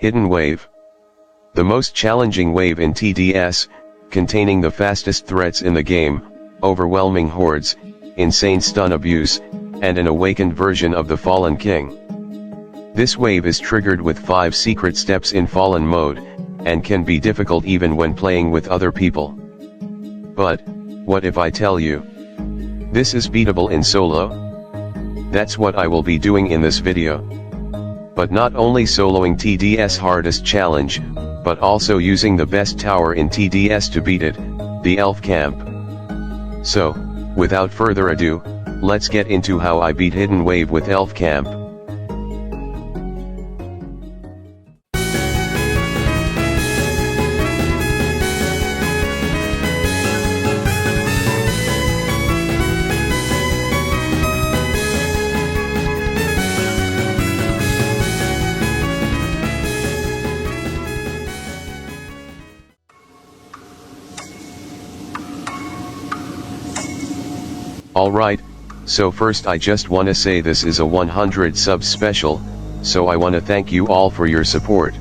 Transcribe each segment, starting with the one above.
Hidden Wave. The most challenging wave in TDS, containing the fastest threats in the game, overwhelming hordes, insane stun abuse, and an awakened version of the Fallen King. This wave is triggered with 5 secret steps in Fallen mode, and can be difficult even when playing with other people. But, what if I tell you this is beatable in solo? That's what I will be doing in this video. But not only soloing TDS hardest challenge, but also using the best tower in TDS to beat it, the Elf Camp. So, without further ado, let's get into how I beat Hidden Wave with Elf Camp. Alright, so first I just wanna say this is a 100 subs special, so I wanna thank you all for your support.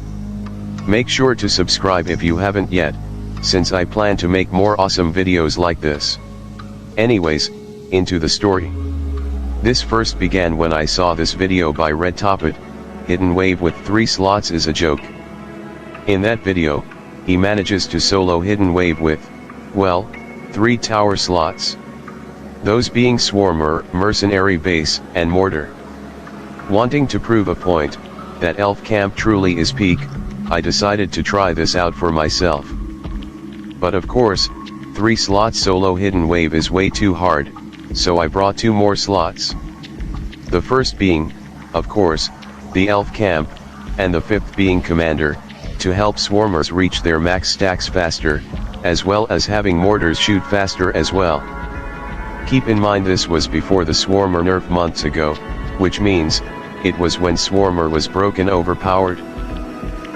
Make sure to subscribe if you haven't yet, since I plan to make more awesome videos like this. Anyways, into the story. This first began when I saw this video by Red Toppet, Hidden Wave with 3 slots is a joke. In that video, he manages to solo Hidden Wave with, well, 3 tower slots. Those being Swarmer, Mercenary Base, and Mortar. Wanting to prove a point, that Elf Camp truly is peak, I decided to try this out for myself. But of course, 3 slots solo Hidden Wave is way too hard, so I brought 2 more slots. The first being, of course, the Elf Camp, and the 5th being Commander, to help Swarmers reach their max stacks faster, as well as having Mortars shoot faster as well. Keep in mind this was before the Swarmer nerf months ago, which means, it was when Swarmer was broken overpowered.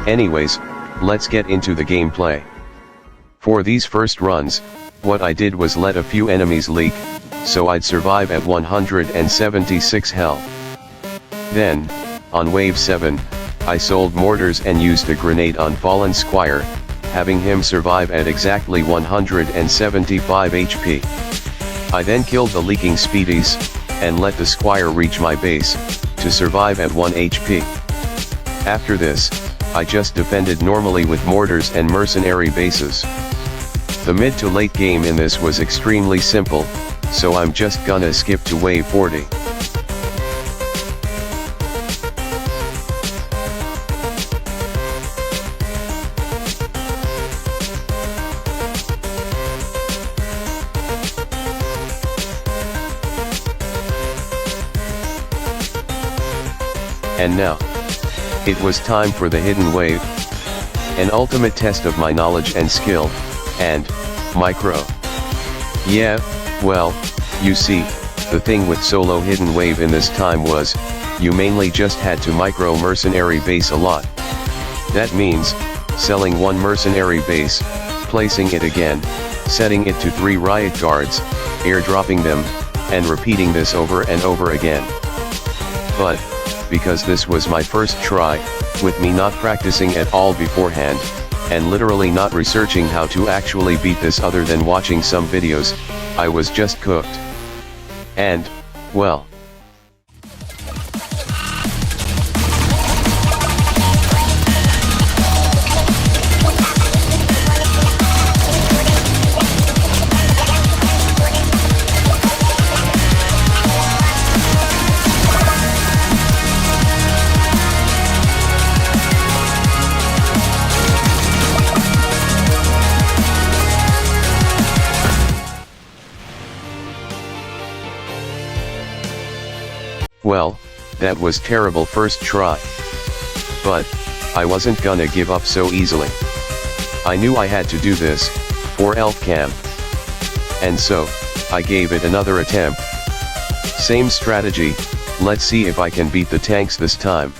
Anyways, let's get into the gameplay. For these first runs, what I did was let a few enemies leak, so I'd survive at 176 health. Then, on wave 7, I sold Mortars and used a grenade on Fallen Squire, having him survive at exactly 175 HP. I then killed the leaking speedies, and let the Squire reach my base, to survive at 1 HP. After this, I just defended normally with Mortars and Mercenary Bases. The mid to late game in this was extremely simple, so I'm just gonna skip to wave 40. And now, it was time for the Hidden Wave. An ultimate test of my knowledge and skill, and, micro. Yeah, well, you see, the thing with solo Hidden Wave in this time was, you mainly just had to micro Mercenary Base a lot. That means, selling 1 Mercenary Base, placing it again, setting it to 3 Riot Guards, airdropping them, and repeating this over and over again. But, because this was my first try, with me not practicing at all beforehand, and literally not researching how to actually beat this other than watching some videos, I was just cooked. And, well. Well, that was terrible first try. But, I wasn't gonna give up so easily. I knew I had to do this, for Elf Camp. And so, I gave it another attempt. Same strategy, let's see if I can beat the tanks this time.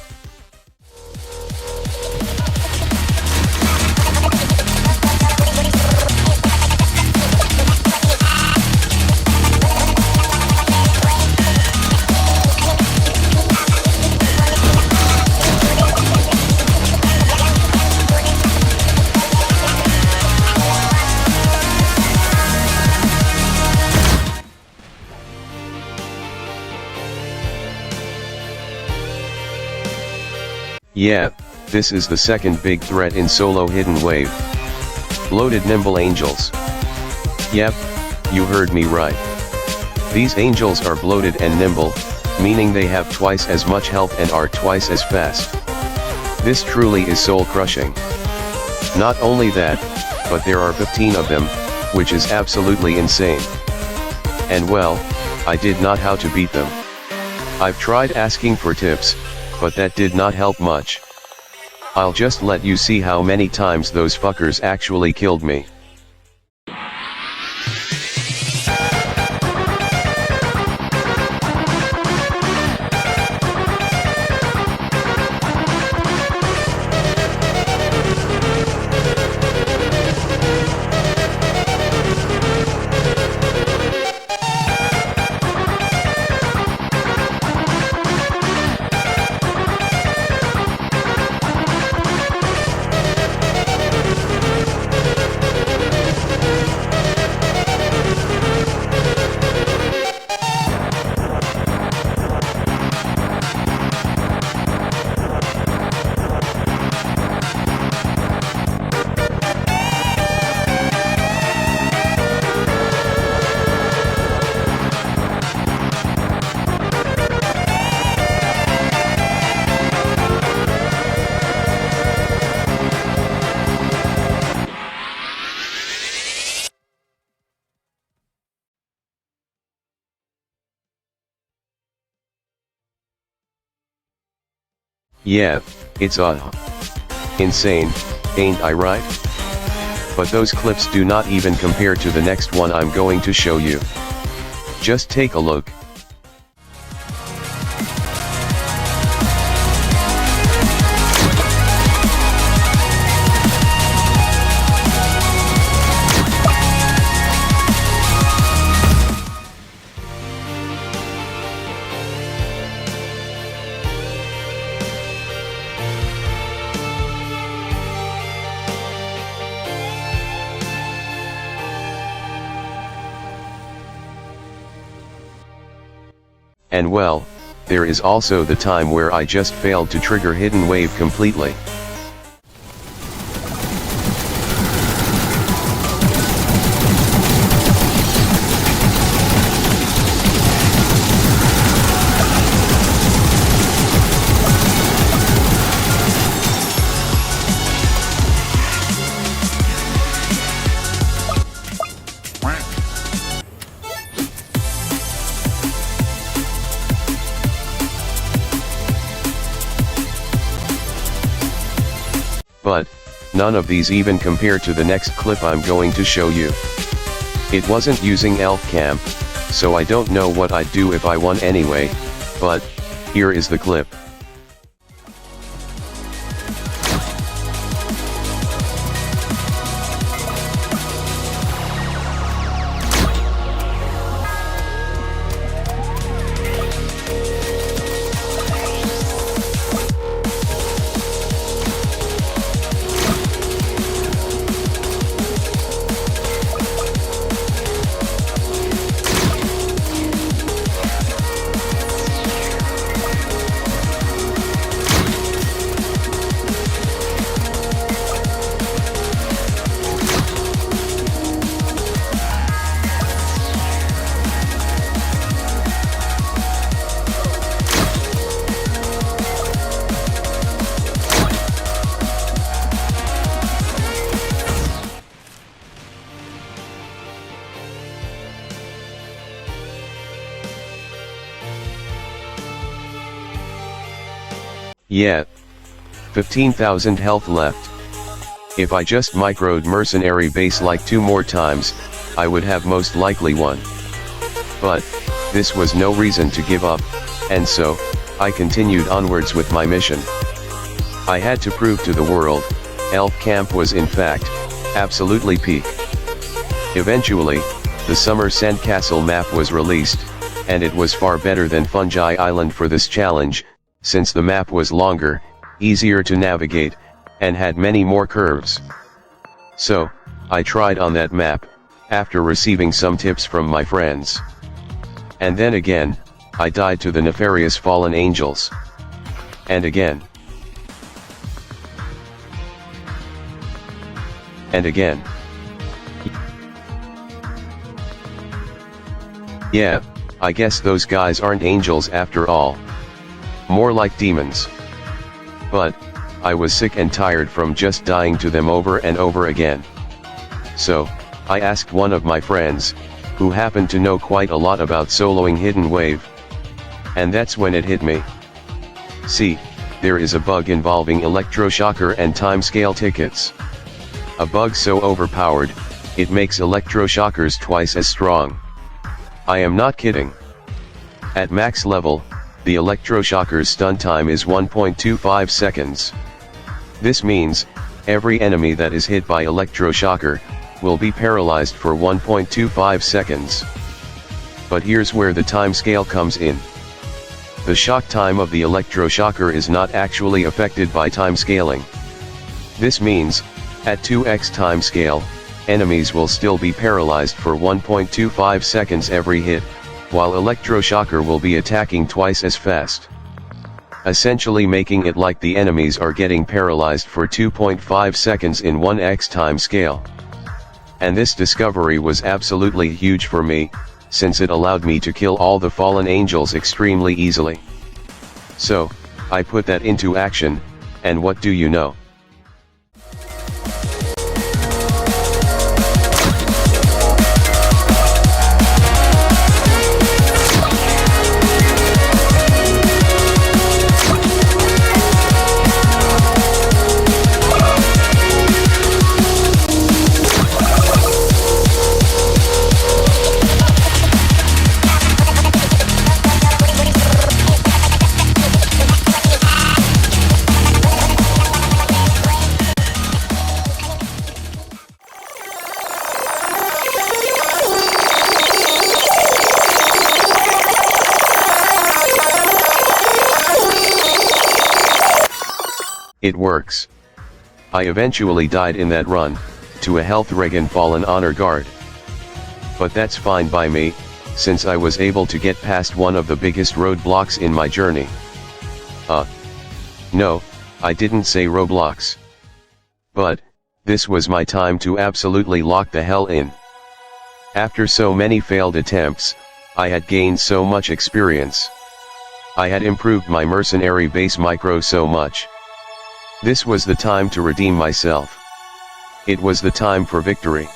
Yeah, this is the second big threat in solo hidden wave. Bloated nimble angels. Yep, you heard me right. These angels are bloated and nimble, meaning they have twice as much health and are twice as fast. This truly is soul crushing. Not only that, but there are 15 of them, which is absolutely insane. And well, I did not how to beat them. I've tried asking for tips, but that did not help much. I'll just let you see how many times those fuckers actually killed me. Yeah, it's insane, ain't I right? But those clips do not even compare to the next one I'm going to show you. Just take a look. And well, there is also the time where I just failed to trigger hidden wave completely. But, none of these even compare to the next clip I'm going to show you. It wasn't using Elf Camp, so I don't know what I'd do if I won anyway, but, here is the clip. Yeah. 15,000 health left. If I just microed mercenary base like 2 more times, I would have most likely won. But, this was no reason to give up, and so, I continued onwards with my mission. I had to prove to the world, Elf Camp was in fact, absolutely peak. Eventually, the Summer Sandcastle map was released, and it was far better than Fungi Island for this challenge, since the map was longer, easier to navigate, and had many more curves. So, I tried on that map, after receiving some tips from my friends. And then again, I died to the nefarious fallen angels. And again. and again. Yeah, I guess those guys aren't angels after all. More like demons. But, I was sick and tired from just dying to them over and over again. So, I asked one of my friends, who happened to know quite a lot about soloing Hidden Wave. And that's when it hit me. See, there is a bug involving electroshocker and timescale tickets. A bug so overpowered, it makes electroshockers twice as strong. I am not kidding. At max level, the electroshocker's stun time is 1.25 seconds. This means, every enemy that is hit by electroshocker, will be paralyzed for 1.25 seconds. But here's where the timescale comes in. The shock time of the electroshocker is not actually affected by timescaling. This means, at 2x timescale, enemies will still be paralyzed for 1.25 seconds every hit, while electroshocker will be attacking twice as fast. Essentially making it like the enemies are getting paralyzed for 2.5 seconds in 1x timescale. And this discovery was absolutely huge for me, since it allowed me to kill all the fallen angels extremely easily. So, I put that into action, and what do you know? It works. I eventually died in that run, to a health regen fallen honor guard. But that's fine by me, since I was able to get past one of the biggest roadblocks in my journey. No, I didn't say Roblox. But, this was my time to absolutely lock the hell in. After so many failed attempts, I had gained so much experience. I had improved my mercenary base micro so much. This was the time to redeem myself. It was the time for victory.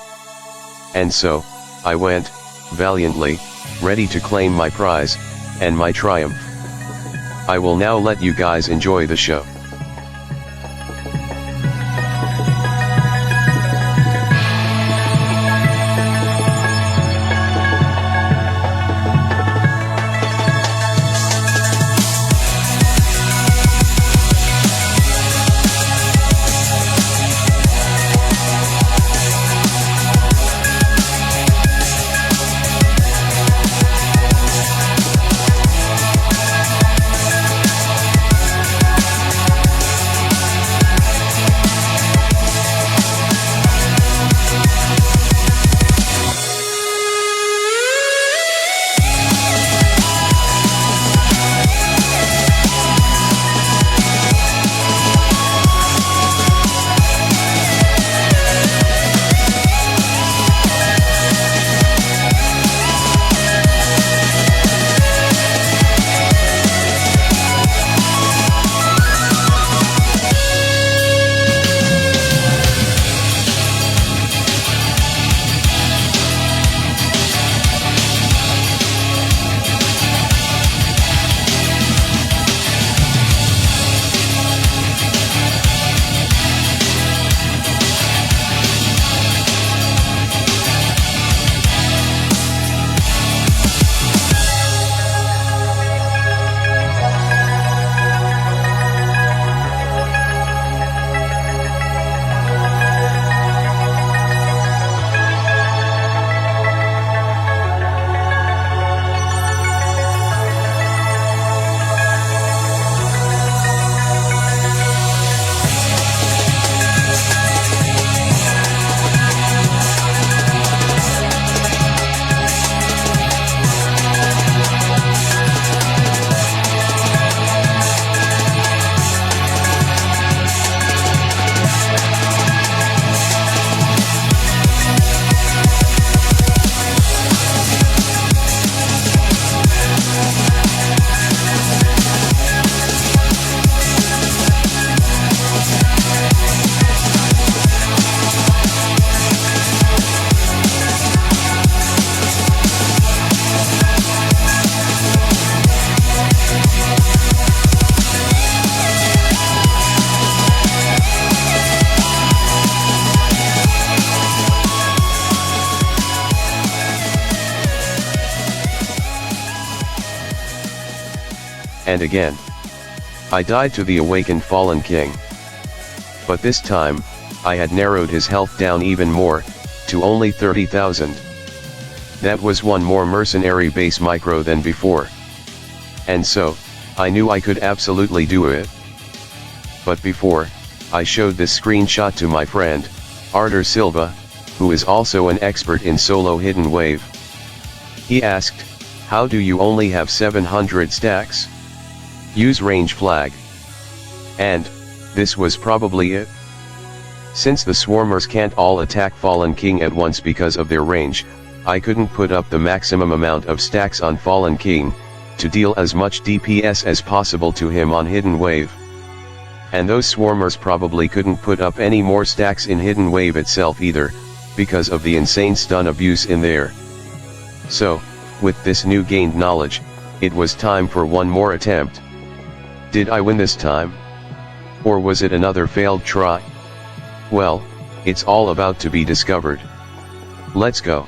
And so, I went, valiantly, ready to claim my prize, and my triumph. I will now let you guys enjoy the show. and again. I died to the awakened fallen king. But this time, I had narrowed his health down even more, to only 30,000. That was one more mercenary base micro than before. And so, I knew I could absolutely do it. But before, I showed this screenshot to my friend, Artur Silva, who is also an expert in solo hidden wave. He asked, how do you only have 700 stacks? Use range flag. And, this was probably it. Since the swarmers can't all attack Fallen King at once because of their range, I couldn't put up the maximum amount of stacks on Fallen King, to deal as much DPS as possible to him on Hidden Wave. And those swarmers probably couldn't put up any more stacks in Hidden Wave itself either, because of the insane stun abuse in there. So, with this new gained knowledge, it was time for one more attempt. Did I win this time? Or was it another failed try? Well, it's all about to be discovered. Let's go.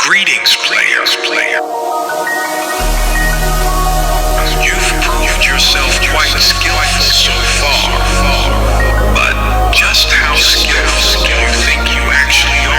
Greetings, player. You've proved yourself quite skillful so far, but just how skillful do you think you actually are?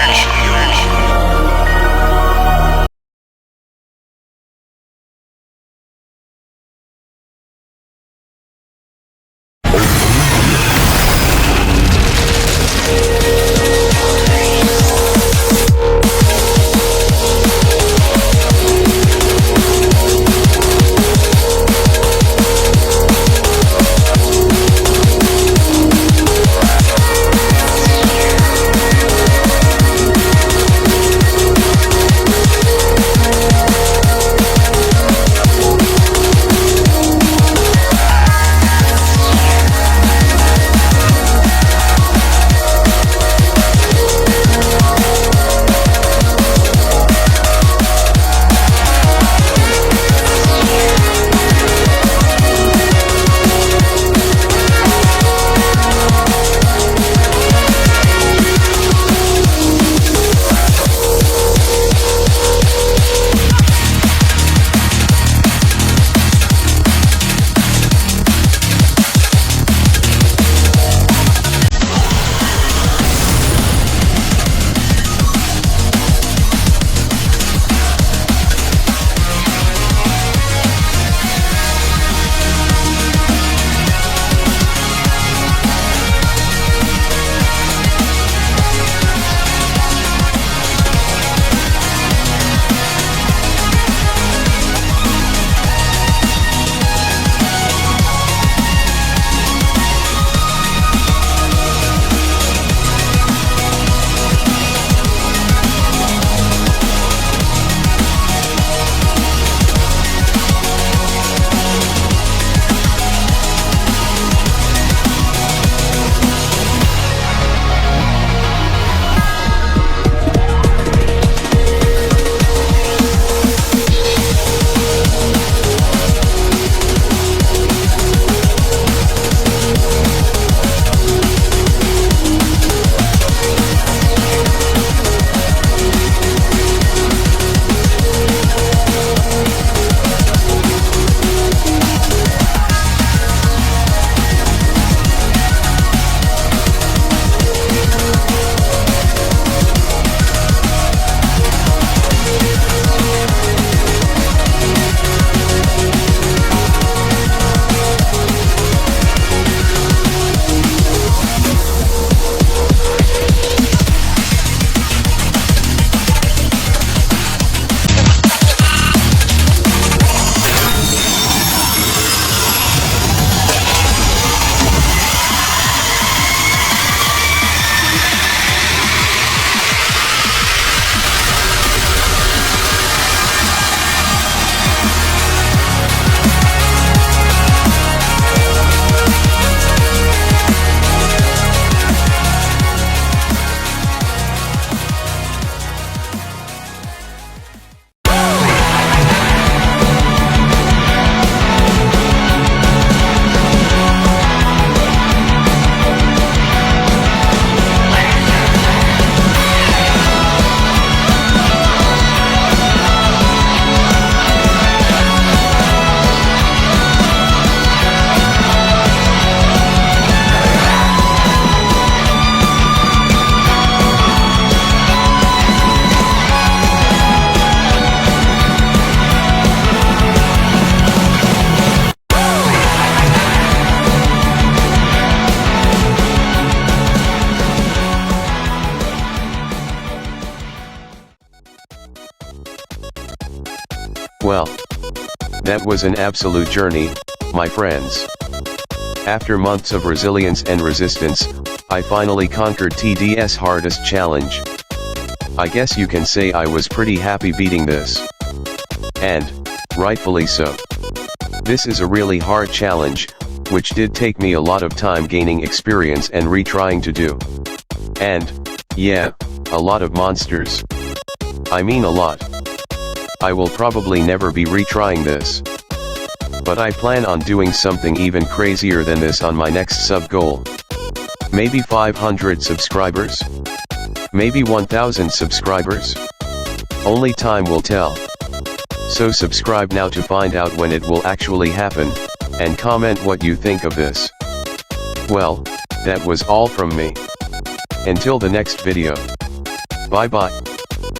That was an absolute journey, my friends. After months of resilience and resistance, I finally conquered TDS hardest challenge. I guess you can say I was pretty happy beating this. And, rightfully so. This is a really hard challenge, which did take me a lot of time gaining experience and retrying to do. And, yeah, a lot of monsters. I mean a lot. I will probably never be retrying this. But I plan on doing something even crazier than this on my next sub goal. Maybe 500 subscribers? Maybe 1000 subscribers? Only time will tell. So subscribe now to find out when it will actually happen, and comment what you think of this. Well, that was all from me. Until the next video. Bye bye.